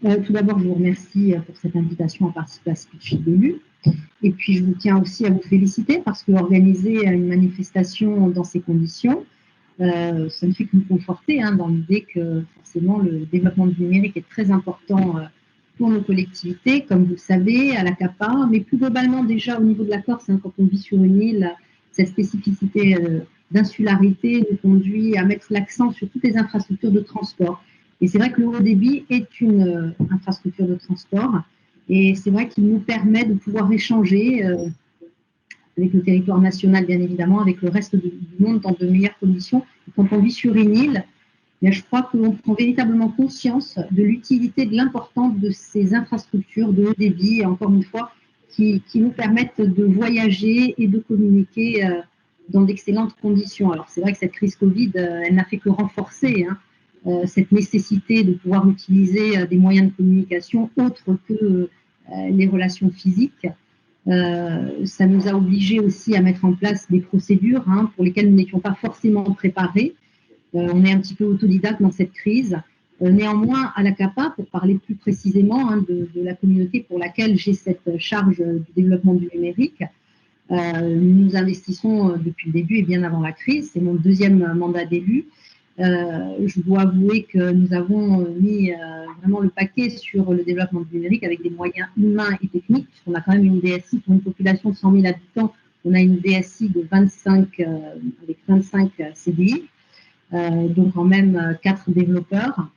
Tout d'abord, je vous remercie pour cette invitation à participer à Speech d'élus. Et puis, je vous tiens aussi à vous féliciter parce que organiser une manifestation dans ces conditions, ça ne fait que nous conforter dans l'idée que forcément le développement du numérique est très important pour nos collectivités, comme vous le savez, à la CAPA, mais plus globalement déjà au niveau de la Corse, quand on vit sur une île, cette spécificité d'insularité nous conduit à mettre l'accent sur toutes les infrastructures de transport. Et c'est vrai que le haut débit est une infrastructure de transport et c'est vrai qu'il nous permet de pouvoir échanger avec le territoire national, bien évidemment, avec le reste du monde dans de meilleures conditions. Et quand on vit sur une île, bien, je crois qu'on prend véritablement conscience de l'utilité, de l'importance de ces infrastructures de haut débit, encore une fois, qui nous permettent de voyager et de communiquer dans d'excellentes conditions. Alors c'est vrai que cette crise Covid, elle n'a fait que renforcer cette nécessité de pouvoir utiliser des moyens de communication autres que les relations physiques. Ça nous a obligés aussi à mettre en place des procédures pour lesquelles nous n'étions pas forcément préparés. On est un petit peu autodidacte dans cette crise. Néanmoins, à la CAPA, pour parler plus précisément de la communauté pour laquelle j'ai cette charge du développement du numérique, nous investissons depuis le début et bien avant la crise. C'est mon deuxième mandat d'élu. Je dois avouer que nous avons mis vraiment le paquet sur le développement du numérique avec des moyens humains et techniques, puisqu'on a quand même une DSI pour une population de 100 000 habitants. On a une DSI de 25, avec 25 CDI, donc quand même 4 développeurs.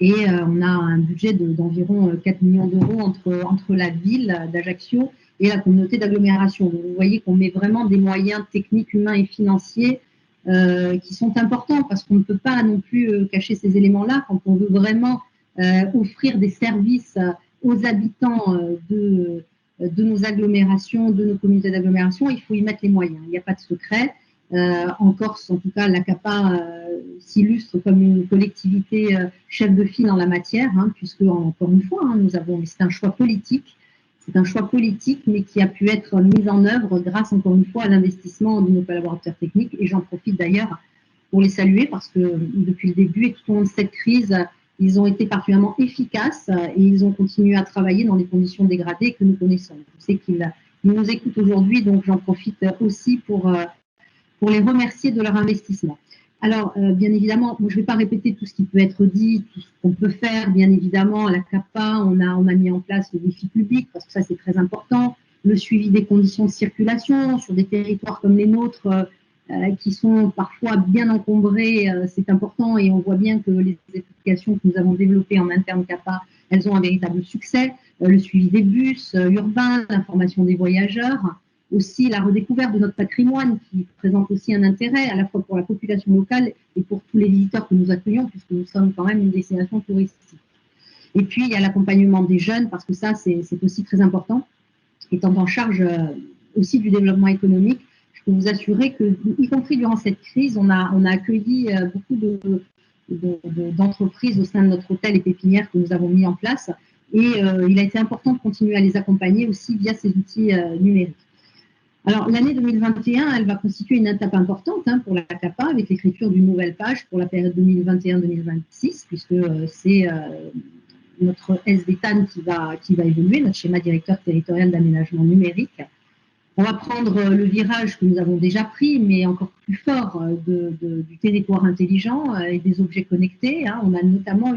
Et on a un budget d'environ 4 millions d'euros entre la ville d'Ajaccio et la communauté d'agglomération. Donc vous voyez qu'on met vraiment des moyens techniques, humains et financiers qui sont importants parce qu'on ne peut pas non plus cacher ces éléments-là quand on veut vraiment offrir des services aux habitants de nos agglomérations, de nos communautés d'agglomération. Il faut y mettre les moyens. Il n'y a pas de secret. En Corse, en tout cas, la CAPA s'illustre comme une collectivité chef de file en la matière, puisque, encore une fois, c'est un choix politique. C'est un choix politique, mais qui a pu être mis en œuvre grâce, encore une fois, à l'investissement de nos collaborateurs techniques. Et j'en profite d'ailleurs pour les saluer parce que depuis le début et tout au long de cette crise, ils ont été particulièrement efficaces et ils ont continué à travailler dans les conditions dégradées que nous connaissons. Je sais qu'ils nous écoutent aujourd'hui, donc j'en profite aussi pour les remercier de leur investissement. Alors, bien évidemment, moi, je ne vais pas répéter tout ce qui peut être dit, tout ce qu'on peut faire. Bien évidemment, à la CAPA, on a mis en place le défi public, parce que ça, c'est très important. Le suivi des conditions de circulation sur des territoires comme les nôtres, qui sont parfois bien encombrés, c'est important. Et on voit bien que les applications que nous avons développées en interne CAPA, elles ont un véritable succès. Le suivi des bus urbains, l'information des voyageurs. Aussi la redécouverte de notre patrimoine qui présente aussi un intérêt à la fois pour la population locale et pour tous les visiteurs que nous accueillons puisque nous sommes quand même une destination touristique. Et puis il y a l'accompagnement des jeunes parce que ça c'est aussi très important. Étant en charge aussi du développement économique, je peux vous assurer que, y compris durant cette crise, on a accueilli beaucoup d'entreprises au sein de notre hôtel et pépinière que nous avons mis en place et il a été important de continuer à les accompagner aussi via ces outils numériques. Alors, l'année 2021, elle va constituer une étape importante pour la CAPA avec l'écriture d'une nouvelle page pour la période 2021-2026, puisque c'est notre SDTAN qui va évoluer, notre schéma directeur territorial d'aménagement numérique. On va prendre le virage que nous avons déjà pris, mais encore plus fort du territoire intelligent et des objets connectés. On a notamment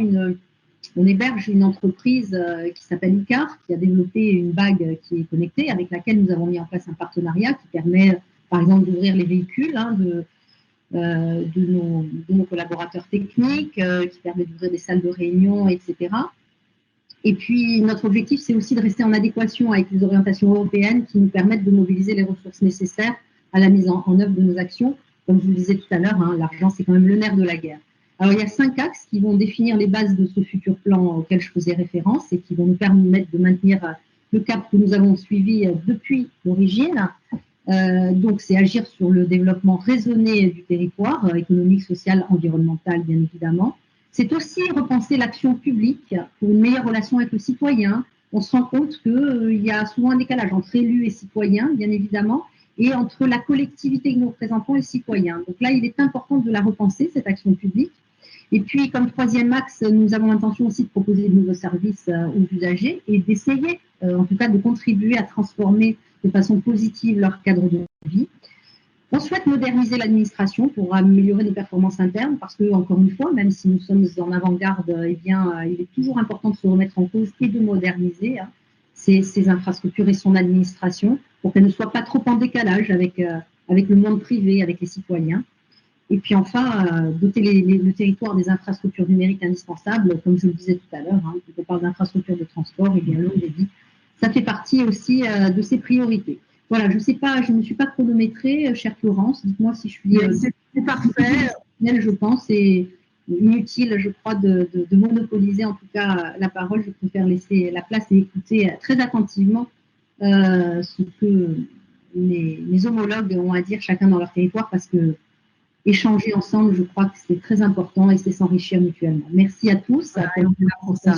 on héberge une entreprise qui s'appelle ICAR, qui a développé une bague qui est connectée, avec laquelle nous avons mis en place un partenariat qui permet, par exemple, d'ouvrir les véhicules de nos collaborateurs techniques, qui permet d'ouvrir des salles de réunion, etc. Et puis, notre objectif, c'est aussi de rester en adéquation avec les orientations européennes qui nous permettent de mobiliser les ressources nécessaires à la mise en œuvre de nos actions. Comme je vous le disais tout à l'heure, l'argent, c'est quand même le nerf de la guerre. Alors, il y a 5 axes qui vont définir les bases de ce futur plan auquel je faisais référence et qui vont nous permettre de maintenir le cap que nous avons suivi depuis l'origine. Donc, c'est agir sur le développement raisonné du territoire, économique, social, environnemental, bien évidemment. C'est aussi repenser l'action publique pour une meilleure relation avec le citoyen. On se rend compte qu'il y a souvent un décalage entre élus et citoyens, bien évidemment, et entre la collectivité que nous représentons et le citoyen. Donc là, il est important de la repenser, cette action publique. Et puis, comme troisième axe, nous avons l'intention aussi de proposer de nouveaux services aux usagers et d'essayer, en tout cas, de contribuer à transformer de façon positive leur cadre de vie. On souhaite moderniser l'administration pour améliorer nos performances internes parce que, encore une fois, même si nous sommes en avant-garde, eh bien, il est toujours important de se remettre en cause et de moderniser ces infrastructures et son administration pour qu'elles ne soient pas trop en décalage avec le monde privé, avec les citoyens. Et puis enfin, doter le territoire des infrastructures numériques indispensables, comme je le disais tout à l'heure, quand on parle d'infrastructures de transport, et bien l'eau, j'ai dit, ça fait partie aussi de ses priorités. Voilà, je ne sais pas, je ne me suis pas chronométrée, chère Florence, dites-moi si je suis... c'est parfait. Je pense, et inutile, je crois, de monopoliser en tout cas la parole. Je préfère laisser la place et écouter très attentivement ce que mes homologues ont à dire chacun dans leur territoire, parce que échanger ensemble, je crois que c'est très important et c'est s'enrichir mutuellement. Merci à tous. Voilà, pour ça.